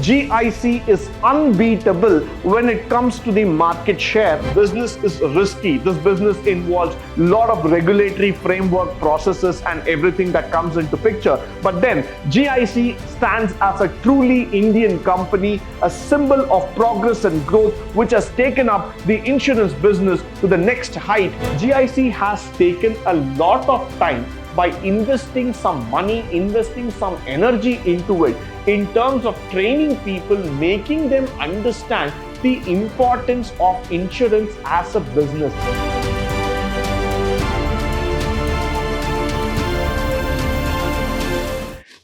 GIC is unbeatable when it comes to the market share. Business is risky. This business involves a lot of regulatory framework processes and everything that comes into picture. But then GIC stands as a truly Indian company, a symbol of progress and growth which has taken up the insurance business to the next height. GIC has taken a lot of time by investing some money, investing some energy into it in terms of training people, making them understand the importance of insurance as a business.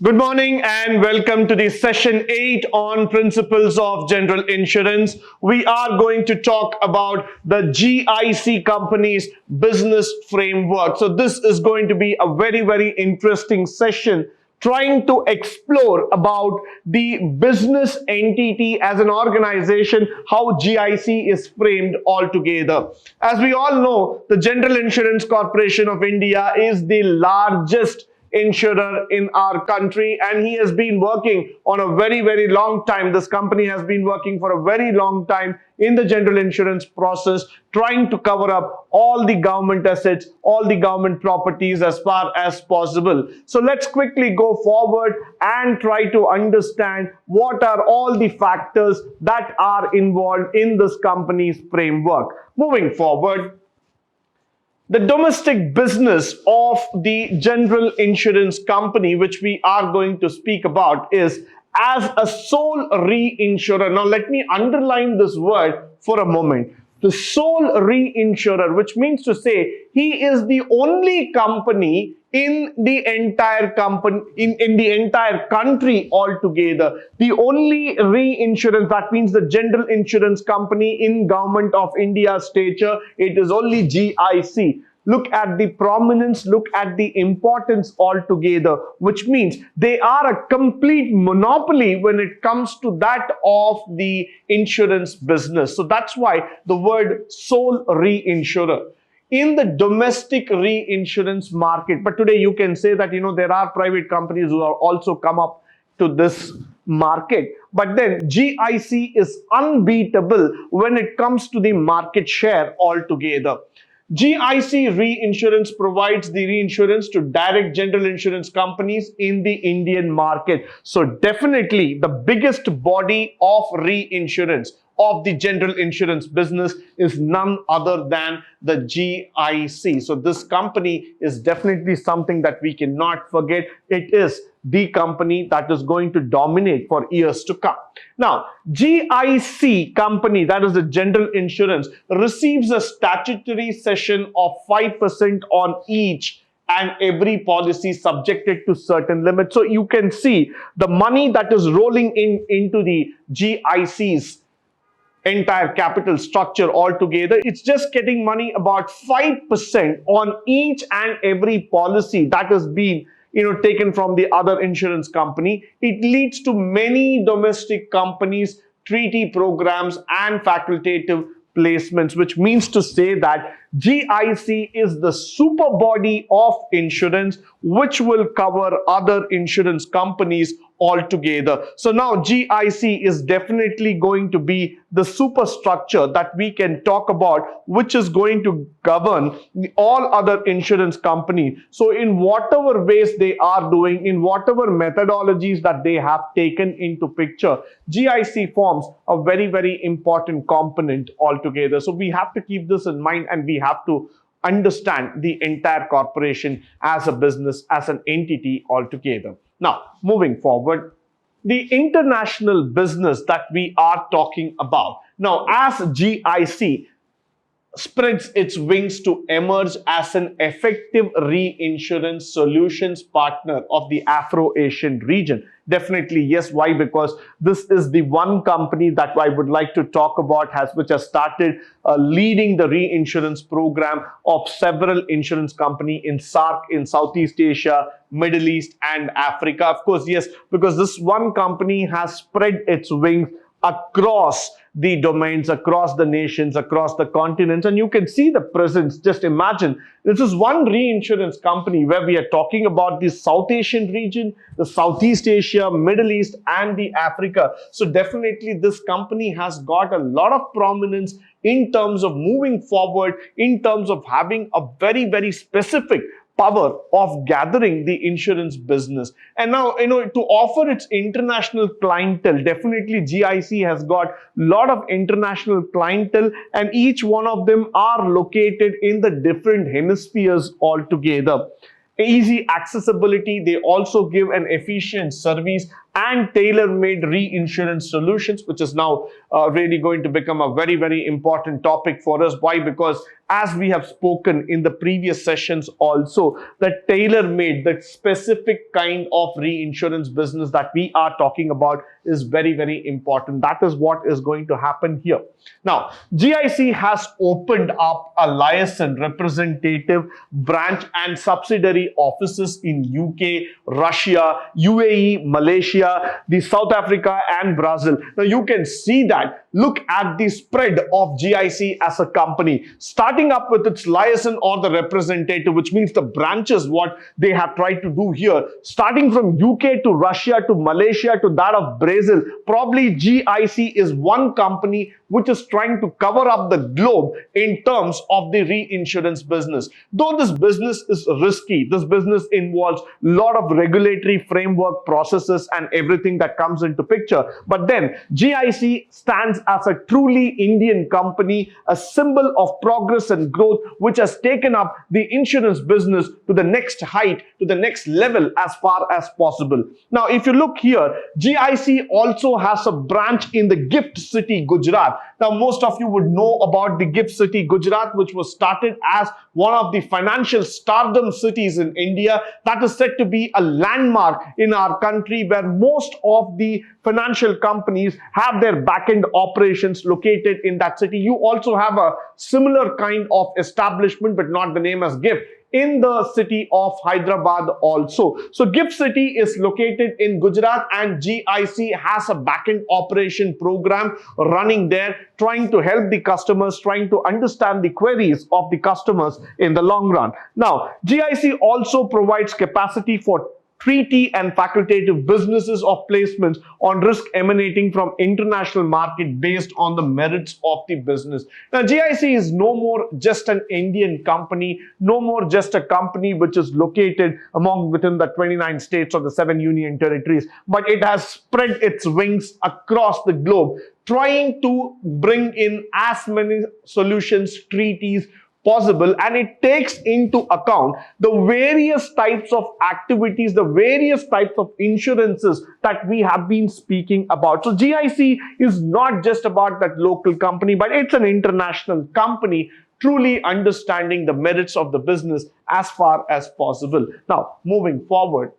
Good morning and welcome to the session 8 on principles of general insurance. We are going to talk about the GIC company's business framework. So this is going to be a very interesting session trying to explore about the business entity as an organization, how GIC is framed altogether. As we all know, the General Insurance Corporation of India is the largest insurer in our country, and he has been working on a very long time. This company has been working for a very long time in the general insurance process, trying to cover up all the government assets, all the government properties as far as possible. So let's quickly go forward and try to understand what are all the factors that are involved in this company's framework. Moving forward, the domestic business of the general insurance company, which we are going to speak about, is as a sole reinsurer. Now, let me underline this word for a moment. The sole reinsurer, which means to say he is the only company in the entire company, in the entire country altogether. The only reinsurance, that means the general insurance company in Government of India stature, it is only GIC. Look at the prominence, look at the importance altogether, which means they are a complete monopoly when it comes to that of the insurance business. So that's why the word sole reinsurer. In the domestic reinsurance market, but today you can say that, there are private companies who have also come up to this market. But then GIC is unbeatable when it comes to the market share altogether. GIC Reinsurance provides the reinsurance to direct general insurance companies in the Indian market. So definitely the biggest body of reinsurance of the general insurance business is none other than the GIC. So this company is definitely something that we cannot forget. It is the company that is going to dominate for years to come. Now, GIC company, that is the general insurance, receives a statutory cession of 5% on each and every policy subjected to certain limits. So you can see the money that is rolling into the GIC's entire capital structure altogether. It's just getting money about 5% on each and every policy that has been taken from the other insurance company. It leads to many domestic companies, treaty programs and facultative placements, which means to say that GIC is the super body of insurance which will cover other insurance companies altogether. So now GIC is definitely going to be the superstructure that we can talk about, which is going to govern all other insurance companies. So in whatever ways they are doing, in whatever methodologies that they have taken into picture, GIC forms a very important component altogether. So we have to keep this in mind, and we have to understand the entire corporation as a business, as an entity altogether. Now, moving forward, the international business that we are talking about. Now, as GIC spreads its wings to emerge as an effective reinsurance solutions partner of the Afro-Asian region. Definitely, yes. Why? Because this is the one company that I would like to talk about, which has started leading the reinsurance program of several insurance companies in SAARC, in Southeast Asia, Middle East and Africa. Of course, yes, because this one company has spread its wings across the domains, across the nations, across the continents, and you can see the presence. Just imagine, this is one reinsurance company where we are talking about the South Asian region, the Southeast Asia, Middle East, and the Africa. So definitely this company has got a lot of prominence in terms of moving forward, in terms of having a very, very specific power of gathering the insurance business. And now, to offer its international clientele, definitely GIC has got a lot of international clientele, and each one of them are located in the different hemispheres altogether. Easy accessibility, they also give an efficient service and tailor-made reinsurance solutions, which is now really going to become a very, very important topic for us. Why? Because as we have spoken in the previous sessions also, the tailor-made, the specific kind of reinsurance business that we are talking about is very, very important. That is what is going to happen here. Now, GIC has opened up a liaison representative branch and subsidiary offices in UK, Russia, UAE, Malaysia, the South Africa, and Brazil. Now you can see that. Look at the spread of GIC as a company, starting up with its liaison or the representative, which means the branches, what they have tried to do here, starting from UK to Russia to Malaysia to that of Brazil. Probably GIC is one company which is trying to cover up the globe in terms of the reinsurance business. Though this business is risky, this business involves a lot of regulatory framework processes and everything that comes into picture. But then GIC stands as a truly Indian company, a symbol of progress and growth, which has taken up the insurance business to the next height, to the next level as far as possible. Now, if you look here, GIC also has a branch in the Gift City, Gujarat. Now, most of you would know about the Gift City, Gujarat, which was started as one of the financial stardom cities in India. That is said to be a landmark in our country, where most of the financial companies have their back-end operations located in that city. You also have a similar kind of establishment, but not the name as Gift, in the city of Hyderabad also. So Gift City is located in Gujarat, and GIC has a back-end operation program running there, trying to help the customers, trying to understand the queries of the customers in the long run. Now, GIC also provides capacity for treaty and facultative businesses of placements on risk emanating from international market based on the merits of the business. Now, GIC is no more just an Indian company, no more just a company which is located within the 29 states or the 7 union territories, but it has spread its wings across the globe, trying to bring in as many solutions, treaties, possible, and it takes into account the various types of activities, the various types of insurances that we have been speaking about. So GIC is not just about that local company, but it's an international company, truly understanding the merits of the business as far as possible. Now, moving forward,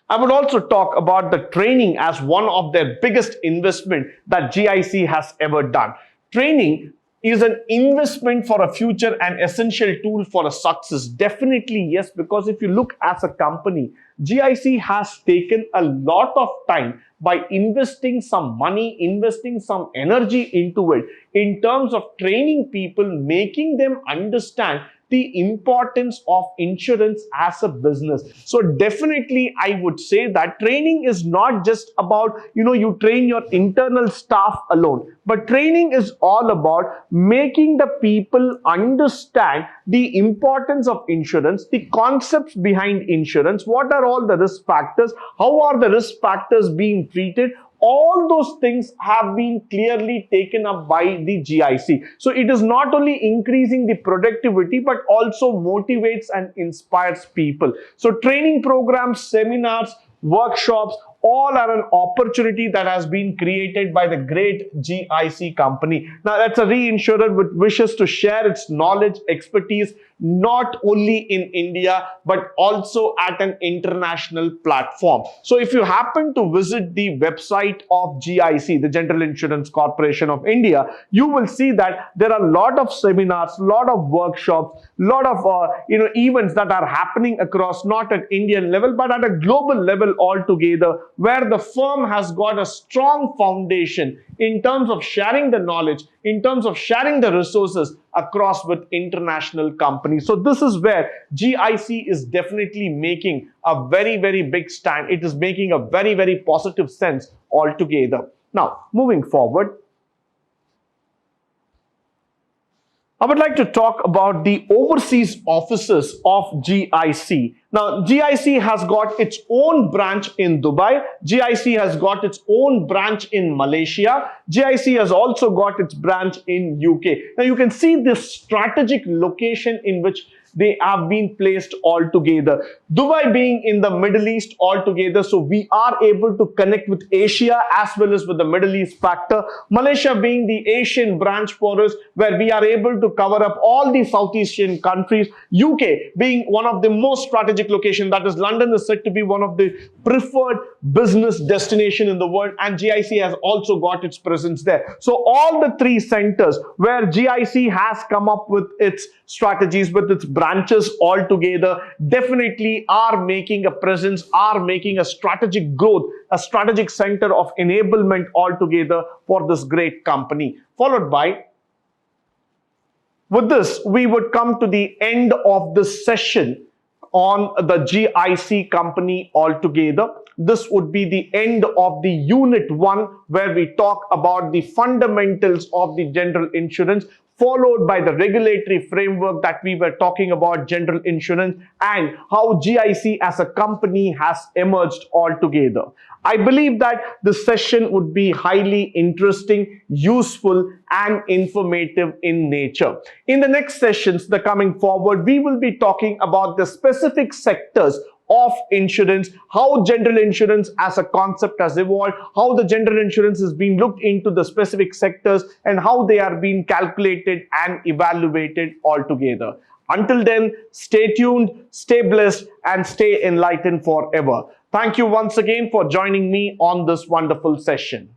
I would also talk about the training as one of their biggest investment that GIC has ever done. Training is an investment for a future and essential tool for a success. Definitely yes, because if you look as a company, GIC has taken a lot of time by investing some money, investing some energy into it in terms of training people, making them understand the importance of insurance as a business. So definitely I would say that training is not just about, you train your internal staff alone, but training is all about making the people understand the importance of insurance, the concepts behind insurance, what are all the risk factors, how are the risk factors being treated. All those things have been clearly taken up by the GIC. So it is not only increasing the productivity, but also motivates and inspires people. So training programs, seminars, workshops, all are an opportunity that has been created by the great GIC company. Now, that's a reinsurer which wishes to share its knowledge, expertise, not only in India, but also at an international platform. So if you happen to visit the website of GIC, the General Insurance Corporation of India, you will see that there are a lot of seminars, a lot of workshops, a lot of events that are happening across, not at Indian level, but at a global level altogether, where the firm has got a strong foundation in terms of sharing the knowledge, in terms of sharing the resources across with international companies. So this is where GIC is definitely making a very, very big stand. It is making a very, very positive sense altogether. Now, moving forward, I would like to talk about the overseas offices of GIC. Now, GIC has got its own branch in Dubai. GIC has got its own branch in Malaysia. GIC has also got its branch in UK. Now, you can see this strategic location in which they have been placed all together. Dubai being in the Middle East altogether, so we are able to connect with Asia as well as with the Middle East factor. Malaysia being the Asian branch for us, where we are able to cover up all the South Asian countries. UK being one of the most strategic locations, that is London is said to be one of the preferred business destination in the world, and GIC has also got its presence there. So all the three centers where GIC has come up with its strategies, with its branches all together, definitely are making a presence, are making a strategic growth, a strategic center of enablement altogether for this great company. Followed by, with this, we would come to the end of this session on the GIC company altogether. This would be the end of the unit 1, where we talk about the fundamentals of the general insurance, followed by the regulatory framework that we were talking about general insurance, and how GIC as a company has emerged altogether. I believe that this session would be highly interesting, useful, and informative in nature. In the next sessions, the coming forward, we will be talking about the specific sectors of insurance, how general insurance as a concept has evolved, how the general insurance is being looked into the specific sectors, and how they are being calculated and evaluated altogether. Until then, stay tuned, stay blessed, and stay enlightened forever. Thank you once again for joining me on this wonderful session.